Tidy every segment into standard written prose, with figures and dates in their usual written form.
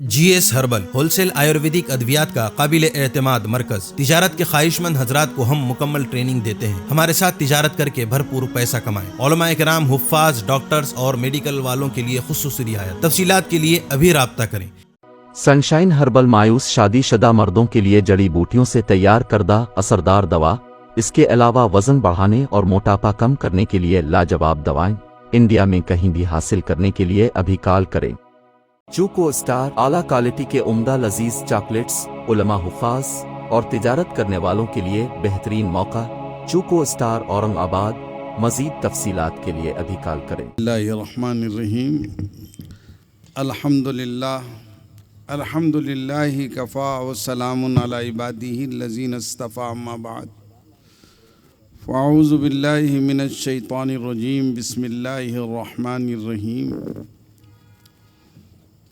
GS herbal wholesale Ayurvedic अद्वियात का काबिल एतमाद मरकज। तिजारत के ख्वाहिशमंद हजरात को हम मुकम्मल ट्रेनिंग देते हैं। हमारे साथ तिजारत करके भरपूर पैसा कमाएं। उलमाए किराम, हुफ्फाज, डॉक्टर्स और मेडिकल वालों के लिए खुसूसी रियायत। तफसीलात के लिए अभी राब्ता करें। सनशाइन हर्बल मायूस शादीशुदा मर्दों के लिए जड़ी बूटियों से तैयार करदा असरदार दवा। इसके अलावा वजन बढ़ाने और मोटापा कम करने के लिए लाजवाब दवाएं इंडिया में कहीं भी हासिल करने के लिए अभी कॉल करें। चूको स्टार आला क्वालिटी के उम्दा लजीज चॉकलेट्स उलमा, हुफ्फाज और तिजारत करने वालों के लिए बेहतरीन मौका। चूको स्टार औरंगाबाद। मजीद तफसीलात के लिए अभी कॉल करें। बिस्मिल्लाहिर्रहमानिर्रहीम। अल्हम्दुलिल्लाहि कफ़ा व सलामुन अला इबादिही लज़ीना इस्तफ़ा, अम्मा बाद। फ़अऊज़ु बिल्लाहि मिनश शैतानिर रजीम। बिस्मिल्लाहिर्रहमानिर्रहीम।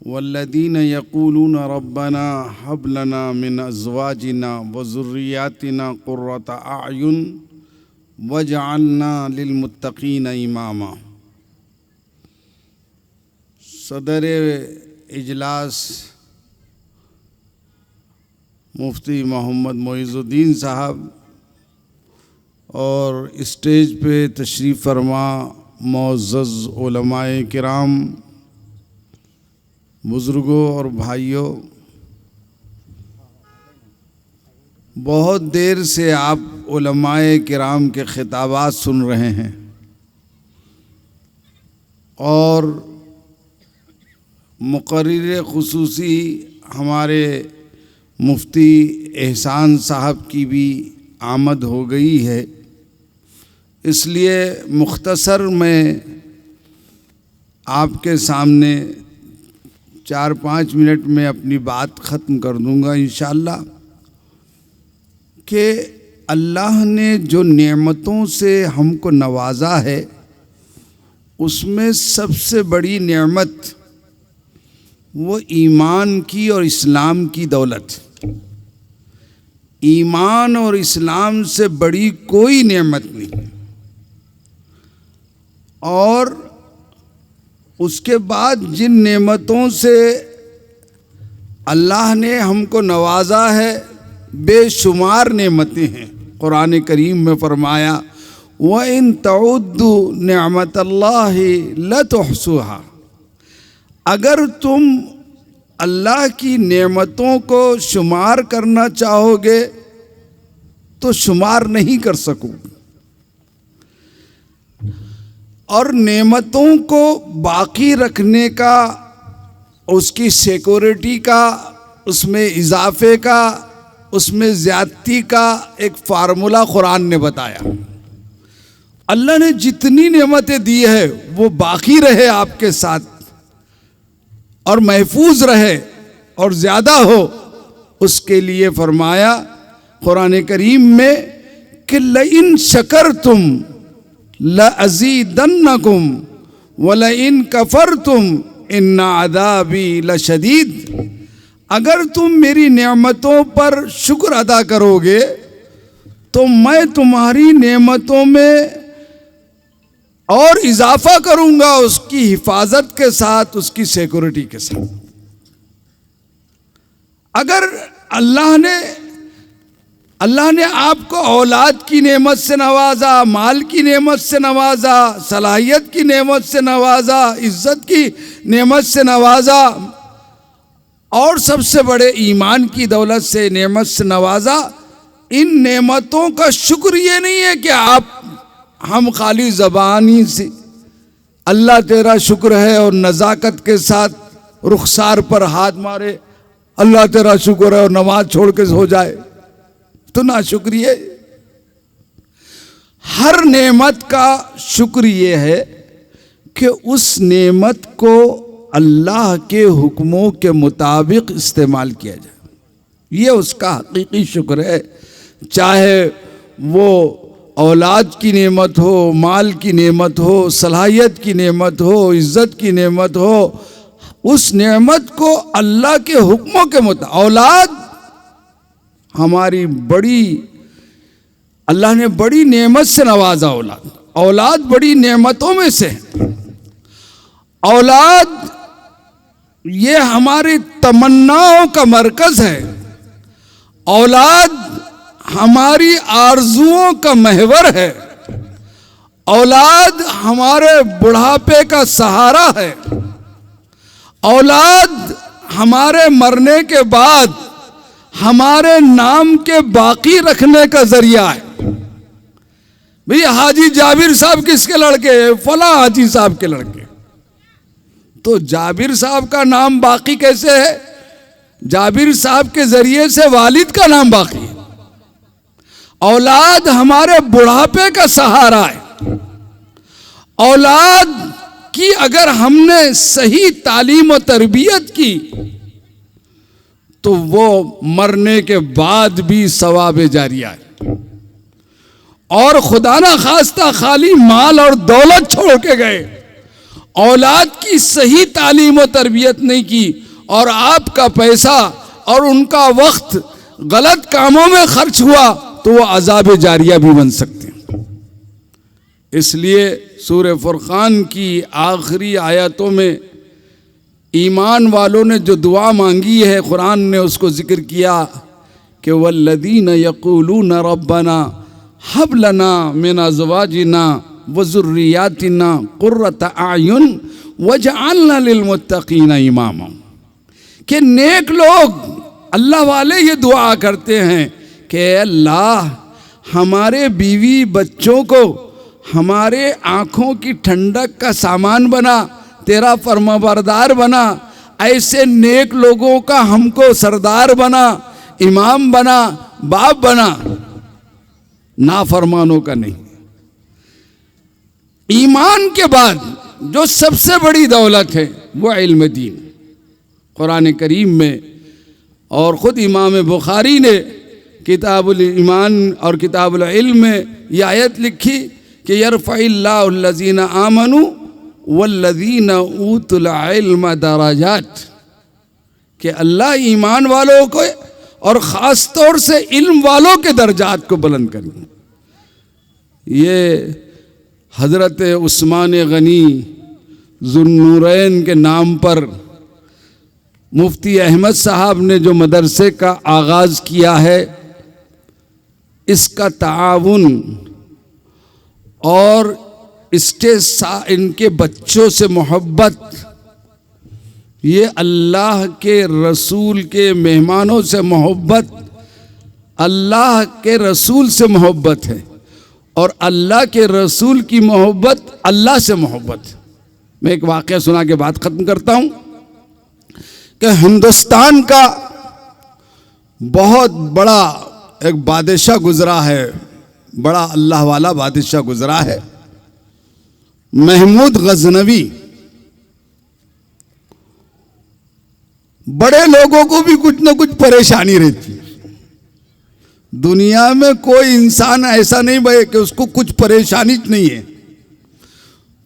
वल्लज़ीना यक़ूलूना रब्बना हब लना मिन अज़वाजिना व ज़ुर्रिय्यातिना क़ुर्रता अअयुन वजअलना लिलमुत्तक़ीना इमामा। सदर इजलास मुफ्ती मोहम्मद मोइज़ुद्दीन साहब और स्टेज पे तशरीफ़ फरमा मुअज़्ज़ज़ उलमाए किराम, बुज़ुर्गों और भाइयों, बहुत देर से आप उलमाए किराम के खिताबात सुन रहे हैं और मुक़र्रिर खुसूसी हमारे मुफ्ती एहसान साहब की भी आमद हो गई है, इसलिए मुख्तसर में आपके सामने 4-5 मिनट में अपनी बात ख़त्म कर दूंगा इंशाअल्लाह। कि अल्लाह ने जो नेमतों से हमको नवाजा है उसमें सबसे बड़ी नेमत वो ईमान की और इस्लाम की दौलत। ईमान और इस्लाम से बड़ी कोई नेमत नहीं। और उसके बाद जिन नेमतों से अल्लाह ने हमको नवाजा है बेशुमार नेमतें हैं। कुरान करीम में फरमाया व इन तउद्दु निअमतल्लाहि लतुहसूहा। अगर तुम अल्लाह की नेमतों को शुमार करना चाहोगे तो शुमार नहीं कर सकोगे। और नेमतों को बाकी रखने का, उसकी सिक्योरिटी का, उसमें इजाफे का, उसमें ज़्यादती का एक फार्मूला कुरान ने बताया। अल्लाह ने जितनी नेमतें दी है वो बाकी रहे आपके साथ और महफूज रहे और ज़्यादा हो, उसके लिए फरमाया कुरान करीम में कि लइन शकरतुम लअज़ीदन्नकुम वलइन कफरतुम इन्ना अज़ाबी लशदीद। अगर तुम मेरी नेमतों पर शुक्र अदा करोगे तो मैं तुम्हारी नेमतों में और इजाफा करूंगा, उसकी हिफाजत के साथ, उसकी सिक्योरिटी के साथ। अगर अल्लाह ने आपको औलाद की नेमत से नवाजा, माल की नेमत से नवाजा, सलाहियत की नेमत से नवाजा, इज्जत की नेमत से नवाजा और सबसे बड़े ईमान की दौलत से नेमत से नवाजा, इन नेमतों का शुक्र ये नहीं है कि हम खाली ज़बानी से अल्लाह तेरा शुक्र है और नज़ाकत के साथ रुखसार पर हाथ मारे अल्लाह तेरा शुक्र है और नमाज छोड़ के सो जाए, तो ना शुक्रिया। हर नेमत का शुक्र ये है कि उस नेमत को अल्लाह के हुक्मों के मुताबिक इस्तेमाल किया जाए। ये उसका हकीकी शुक्र है। चाहे वो औलाद की नेमत हो, माल की नेमत हो, सलाहियत की नेमत हो, इज़्ज़त की नेमत हो, उस नेमत को अल्लाह के हुक्मों के मुताबिक। औलाद हमारी अल्लाह ने बड़ी नेमत से नवाजा। औलाद बड़ी नेमतों में से। औलाद ये हमारी तमन्नाओं का मरकज है। औलाद हमारी आरजुओं का महवर है। औलाद हमारे बुढ़ापे का सहारा है। औलाद हमारे मरने के बाद हमारे नाम के बाकी रखने का जरिया है। भैया हाजी जाबिर साहब किसके लड़के हैं? फला हाजी साहब के लड़के। तो जाबिर साहब का नाम बाकी कैसे है? जाबिर साहब के जरिए से वालिद का नाम बाकी है। औलाद हमारे बुढ़ापे का सहारा है। औलाद की अगर हमने सही तालीम और तरबियत की तो वो मरने के बाद भी सवाब जारिया है। और खुदा ना खास्ता खाली माल और दौलत छोड़ के गए, औलाद की सही तालीम और तरबियत नहीं की और आपका पैसा और उनका वक्त गलत कामों में खर्च हुआ तो वो अजाब जारिया भी बन सकते हैं। इसलिए सूरह फुरकान की आखिरी आयतों में ईमान वालों ने जो दुआ मांगी है, कुरान ने उसको जिक्र किया कि वल्लदीन यक़ूलून रब्बना हब लना मिन अज़वाजिना व ज़ुर्रियातिना क़ुर्रत अयुन वजअलना लिलमुत्तक़ीना इमामा। कि नेक लोग अल्लाह वाले ये दुआ करते हैं कि अल्लाह हमारे बीवी बच्चों को हमारे आँखों की ठंडक का सामान बना, तेरा फरमाबरदार बना, ऐसे नेक लोगों का हमको सरदार बना, इमाम बना, बाप बना, नाफरमानों का नहीं। ईमान के बाद जो सबसे बड़ी दौलत है वो इल्म दीन। कुरान करीम में और ख़ुद इमाम बुखारी ने किताबुल ईमान और किताबुल इल्म में यह आयत लिखी कि यरफ़इल्लाहु अल्लज़ीना आमनू वल्लज़ीना ऊतुल इल्म दराजात, कि अल्लाह ईमान वालों को और ख़ास तौर से इल्म वालों के दर्जात को बुलंद करें। ये हज़रत उस्मान गनी ज़ुन्नूरैन के नाम पर मुफ्ती अहमद साहब ने जो मदरसे का आगाज़ किया है, इसका ताउन और इसके इनके बच्चों से मोहब्बत, ये अल्लाह के रसूल के मेहमानों से मोहब्बत, अल्लाह के रसूल से मोहब्बत है और अल्लाह के रसूल की मोहब्बत अल्लाह से मोहब्बत। मैं एक वाक़या सुना के बात ख़त्म करता हूँ कि हिंदुस्तान का बहुत बड़ा एक बादशाह गुजरा है, बड़ा अल्लाह वाला बादशाह गुजरा है, महमूद गजनवी। बड़े लोगों को भी कुछ ना कुछ परेशानी रहती है। दुनिया में कोई इंसान ऐसा नहीं भाई कि उसको कुछ परेशानी नहीं है।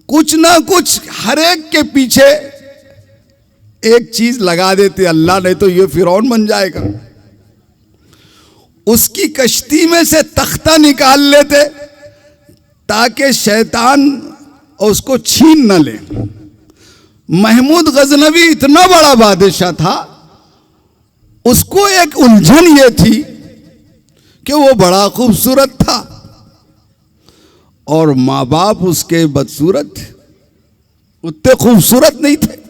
कुछ ना कुछ हर एक के पीछे एक चीज लगा देते अल्लाह, नहीं तो ये फिरौन बन जाएगा। उसकी कश्ती में से तख्ता निकाल लेते ताकि शैतान उसको छीन न ले। महमूद गजनवी इतना बड़ा बादशाह था, उसको एक उलझन ये थी कि वो बड़ा खूबसूरत था और माँ बाप उसके बदसूरत थे, उतने खूबसूरत नहीं थे।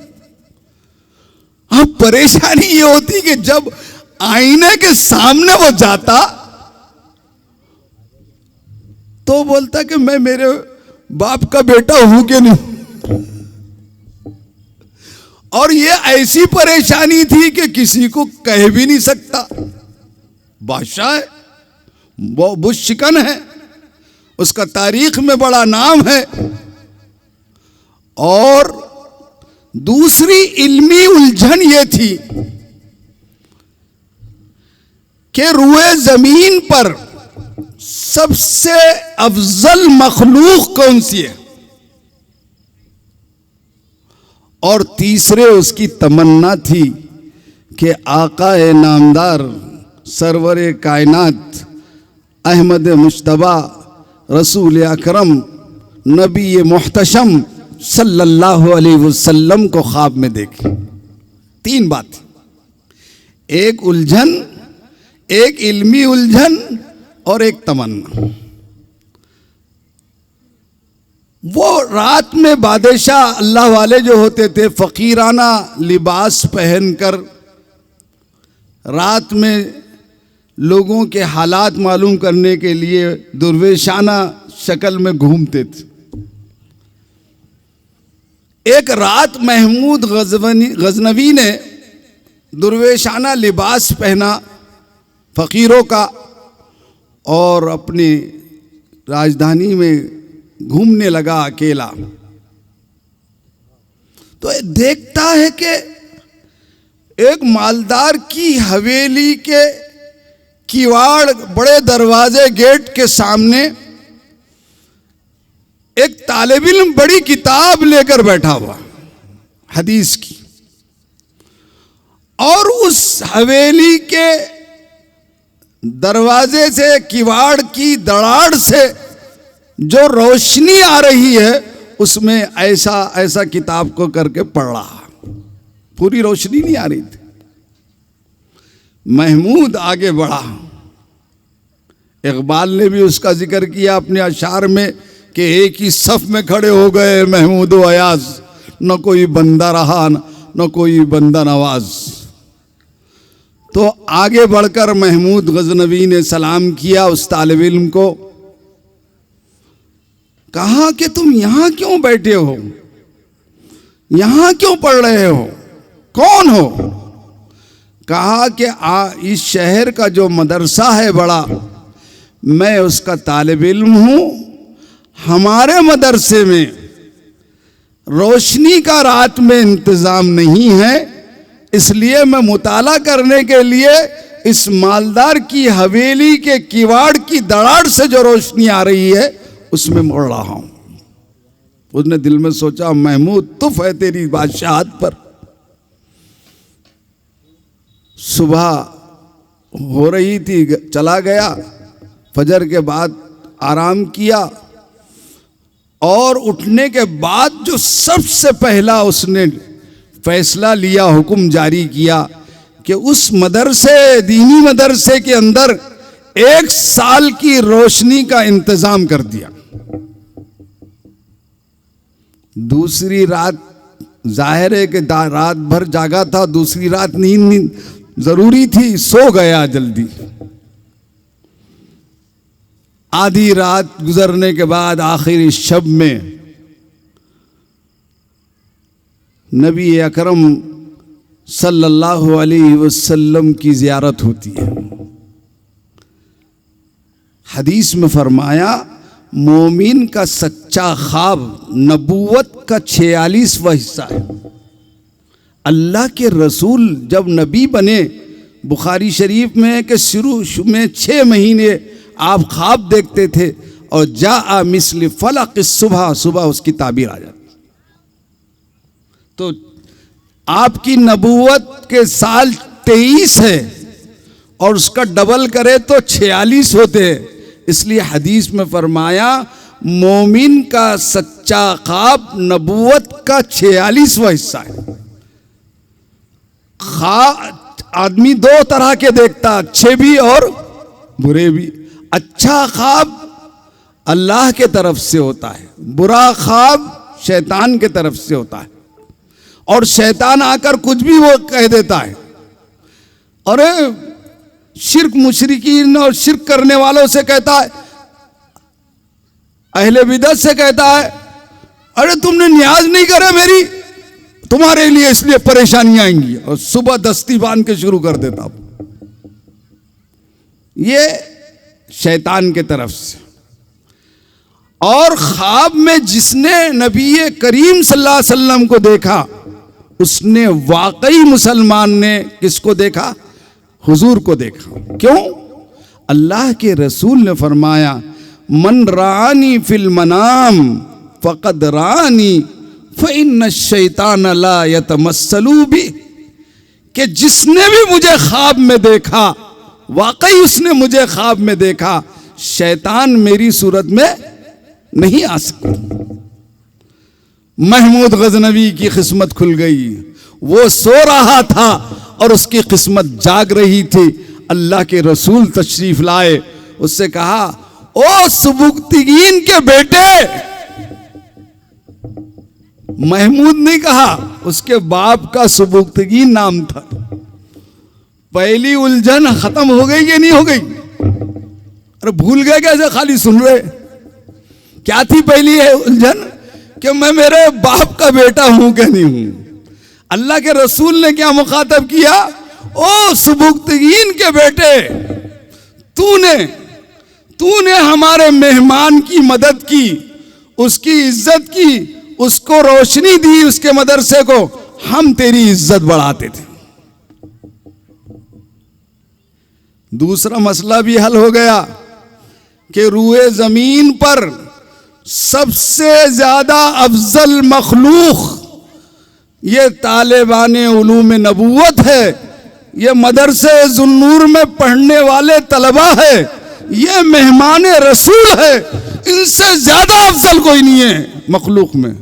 अब परेशानी ये होती कि जब आईने के सामने वो जाता तो बोलता कि मैं मेरे बाप का बेटा हूं कि नहीं। और ये ऐसी परेशानी थी कि किसी को कह भी नहीं सकता। बादशाह है, वो बुशिकन है, उसका तारीख में बड़ा नाम है। और दूसरी इल्मी उलझन ये थी कि रुए जमीन पर सबसे अफजल मखलूक कौन सी है। और तीसरे उसकी तमन्ना थी कि आकाए नामदार सरवरे कायनात अहमद मुश्तबा रसूल अकरम नबी मुहतशम सल्लल्लाहु अलैहि वसल्लम को ख्वाब में देखे। 3 बात, एक उलझन, एक इल्मी उलझन और एक तमन्ना। वो रात में बादशाह अल्लाह वाले जो होते थे फकीराना लिबास पहनकर रात में लोगों के हालात मालूम करने के लिए दुर्वेशाना शक्ल में घूमते थे। एक रात महमूद गजनवी ने दुर्वेशाना लिबास पहना फकीरों का और अपनी राजधानी में घूमने लगा अकेला। तो देखता है कि एक मालदार की हवेली के किवाड़ बड़े दरवाजे गेट के सामने एक तालिब इल्म बड़ी किताब लेकर बैठा हुआ हदीस की, और उस हवेली के दरवाजे से किवाड़ की दराड़ से जो रोशनी आ रही है उसमें ऐसा ऐसा किताब को करके पढ़ रहा, पूरी रोशनी नहीं आ रही थी। महमूद आगे बढ़ा। इकबाल ने भी उसका जिक्र किया अपने अशार में कि एक ही सफ में खड़े हो गए महमूद व अयाज, न कोई बंदा रहा न कोई बंदा नवाज। तो आगे बढ़कर महमूद गजनवी ने सलाम किया उस तालिब इल्म को, कहा कि तुम यहां क्यों बैठे हो, यहां क्यों पढ़ रहे हो, कौन हो? कहा कि इस शहर का जो मदरसा है बड़ा, मैं उसका तालिब इल्म हूं। हमारे मदरसे में रोशनी का रात में इंतजाम नहीं है, इसलिए मैं मुताला करने के लिए इस मालदार की हवेली के किवाड़ की दराड़ से जो रोशनी आ रही है उसमें मुड़ रहा हूं। उसने दिल में सोचा, महमूद तुफ है तेरी बादशाहत पर। सुबह हो रही थी, चला गया, फजर के बाद आराम किया और उठने के बाद जो सबसे पहला उसने फैसला लिया, हुक्म जारी किया कि उस मदरसे, दीनी मदरसे के अंदर 1 साल की रोशनी का इंतजाम कर दिया। दूसरी रात जाहिर है कि रात भर जागा था, दूसरी रात नींद जरूरी थी, सो गया जल्दी। आधी रात गुजरने के बाद आखिरी शब में नबी अकरम सल्लल्लाहु अलैहि वसल्लम की ज़ियारत होती है। हदीस में फरमाया, मोमिन का सच्चा ख्वाब नबूवत का 46वां हिस्सा है। अल्लाह के रसूल जब नबी बने, बुखारी शरीफ में कि शुरू में 6 महीने आप ख्वाब देखते थे और जा मिस्ल फलक सुबह, सुबह उसकी ताबीर आ जाती। तो आपकी नबूवत के साल 23 है और उसका डबल करे तो 46 होते हैं। इसलिए हदीस में फरमाया, मोमिन का सच्चा ख्वाब नबूवत का 46वां हिस्सा है। आदमी 2 तरह के देखता, अच्छे भी और बुरे भी। अच्छा ख्वाब अल्लाह के तरफ से होता है, बुरा ख्वाब शैतान के तरफ से होता है। और शैतान आकर कुछ भी वो कह देता है। अरे शिर्क मुशरिकीन और शिर्क करने वालों से कहता है, अहले बिदअत से कहता है, अरे तुमने न्याज नहीं करे मेरी, तुम्हारे लिए इसलिए परेशानियां आएंगी, और सुबह दस्ती बांध के शुरू कर देता। ये शैतान के तरफ से। और ख्वाब में जिसने नबी करीम सल्लल्लाहु अलैहि वसल्लम को देखा, उसने वाकई मुसलमान ने किसको देखा? हुजूर को देखा। क्यों? अल्लाह के रसूल ने फरमाया, मन रानी फिल मनाम फकद रानी फ़इन्न शैतान ला यतमस्सलू भी, कि जिसने भी मुझे ख्वाब में देखा, वाकई उसने मुझे ख्वाब में देखा, शैतान मेरी सूरत में नहीं आ सकता। महमूद गजनवी की किस्मत खुल गई। वो सो रहा था और उसकी किस्मत जाग रही थी। अल्लाह के रसूल तशरीफ लाए, उससे कहा, ओ सुबुक्तगीन के बेटे, महमूद नहीं कहा, उसके बाप का सुबुक्तगीन नाम था। पहली उलझन खत्म हो गई कि नहीं हो गई? अरे भूल गए कैसे, खाली सुन रहे? क्या थी पहली उलझन? कि मैं मेरे बाप का बेटा हूं कि नहीं हूं। अल्लाह के रसूल ने क्या मुखातब किया? ओ सुबुक्तगीन के बेटे, तूने हमारे मेहमान की मदद की, उसकी इज्जत की, उसको रोशनी दी, उसके मदरसे को, हम तेरी इज्जत बढ़ाते थे। दूसरा मसला भी हल हो गया कि रूए जमीन पर सबसे ज्यादा अफजल मखलूक ये तालिबाने उलूम नबूवत है, ये मदरसे जुन्नूर में पढ़ने वाले तलबा है, ये मेहमान रसूल है, इनसे ज्यादा अफजल कोई नहीं है मखलूक में।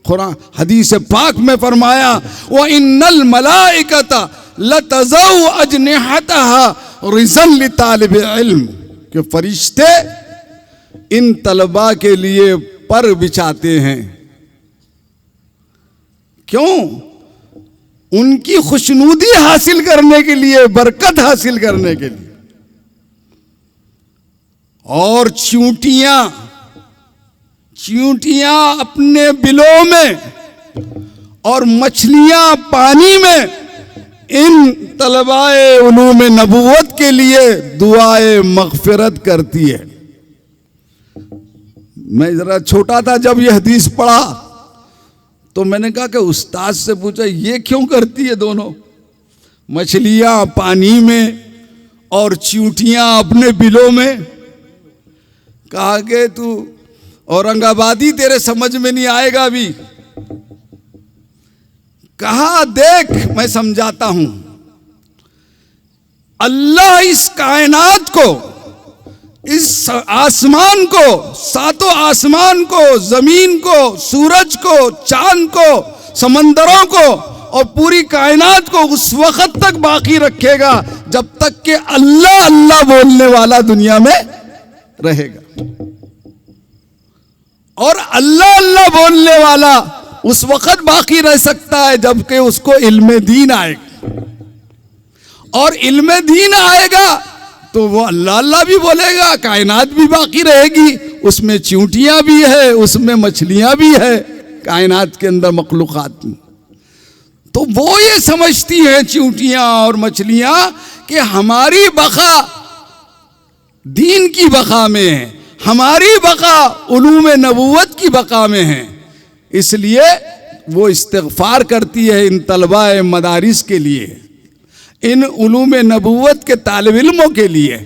कुरान हदीस पाक में फरमाया, व इन्नल मलाइकता लतज़उ अजनिहतहा रिज़न लितालिब इल्म, कि फरिश्ते इन तलबा के लिए पर बिछाते हैं। क्यों? उनकी खुशनूदी हासिल करने के लिए, बरकत हासिल करने के लिए। और चींटियां अपने बिलों में और मछलियां पानी में इन तलबाए उलूम नबूवत के लिए दुआए मगफिरत करती है। मैं जरा छोटा था जब यह हदीस पढ़ा तो मैंने कहा कि उस्ताद से पूछा, ये क्यों करती है दोनों? मछलियां पानी में और चींटियां अपने बिलों में। कहा कि तू औरंगाबादी, तेरे समझ में नहीं आएगा अभी। कहा देख, मैं समझाता हूं। अल्लाह इस कायनात को, इस आसमान को, सातों आसमान को, जमीन को, सूरज को, चांद को, समंदरों को और पूरी कायनात को उस वक्त तक बाकी रखेगा जब तक कि अल्लाह अल्लाह बोलने वाला दुनिया में रहेगा। और अल्लाह अल्लाह बोलने वाला उस वक्त बाकी रह सकता है जबकि उसको इल्म दीन आएगा। और इल्म दीन आएगा तो वो अल्लाह अल्लाह भी बोलेगा, कायनात भी बाकी रहेगी, उसमें चींटियां भी है, उसमें मछलियां भी है, कायनात के अंदर मखलूकात में। तो वो ये समझती हैं चींटियां और मछलियां कि हमारी बका दीन की बका में है, हमारी बका उलूम नबूवत की बका में है। इसलिए वो इस्तिग़फ़ार करती है इन तलबाए मदारिस के लिए, इन उलूम नबूवत के तालिब इल्मों के लिए।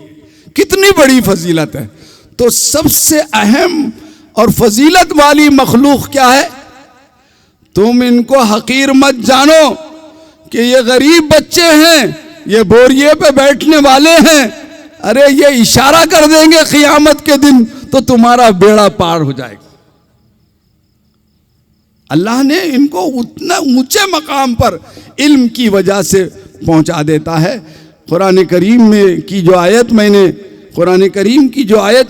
कितनी बड़ी फजीलत है। तो सबसे अहम और फजीलत वाली मखलूक क्या है? तुम इनको हकीर मत जानो कि ये गरीब बच्चे हैं, ये बोरिए पे बैठने वाले हैं। अरे ये इशारा कर देंगे क़ियामत के दिन तो तुम्हारा बेड़ा पार हो जाएगा। अल्लाह ने इनको उतना ऊंचे मकाम पर इल्म की वजह से पहुंचा देता है। कुरान करीम में की जो आयत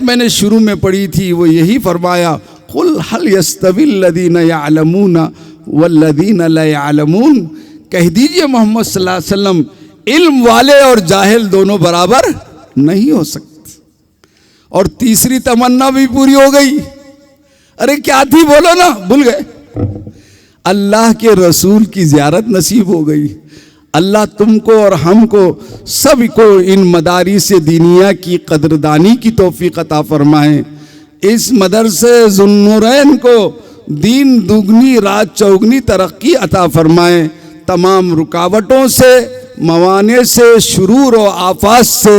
मैंने शुरू में पढ़ी थी वो यही फरमाया, कुल हल यस्तविल लदीना यअलमूना वल्लदीना ला यअलमून। कह दीजिए मोहम्मद सल्लल्लाहु अलैहि वसल्लम, इल्म वाले और जाहिल दोनों बराबर नहीं हो सकते। और तीसरी तमन्ना भी पूरी हो गई। अरे क्या थी बोलो ना, भूल गए। अल्लाह के रसूल की ज़ियारत नसीब हो गई। अल्लाह तुमको और हमको सबको इन मदारिस दीनिया की कदरदानी की तौफीक अता फरमाए। इस मदरसे ज़ुन्नूरैन को दीन दुगनी रात चौगनी तरक्की अता फरमाए। तमाम रुकावटों से, मवाने से, शुरूर और आफात से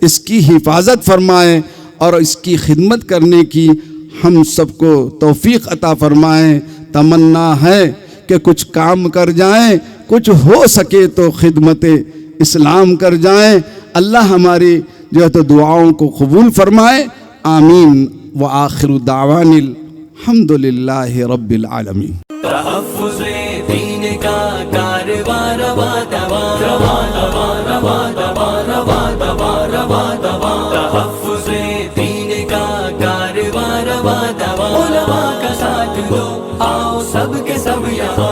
इसकी हिफाजत फरमाए और इसकी खिदमत करने की हम सबको तौफीक अता फरमाए। तमन्ना है कि कुछ काम कर जाएं, कुछ हो सके तो खिदमत इस्लाम कर जाएं। अल्लाह हमारी जो है तो दुआओं को कबूल फरमाए। आमीन व आखिरु दावानिल हम्दुलिल्लाहि रब्बिल आलमीन। तहफ़्फ़ुज़-ए-दीन का कारवां रवा दवा रवा दवा रवा दवा रवा दवा रवा दवा तहफ्फुज़े दीन का कारवां रवा दवा उलमा का साथ दो आओ सब के सब यहाँ।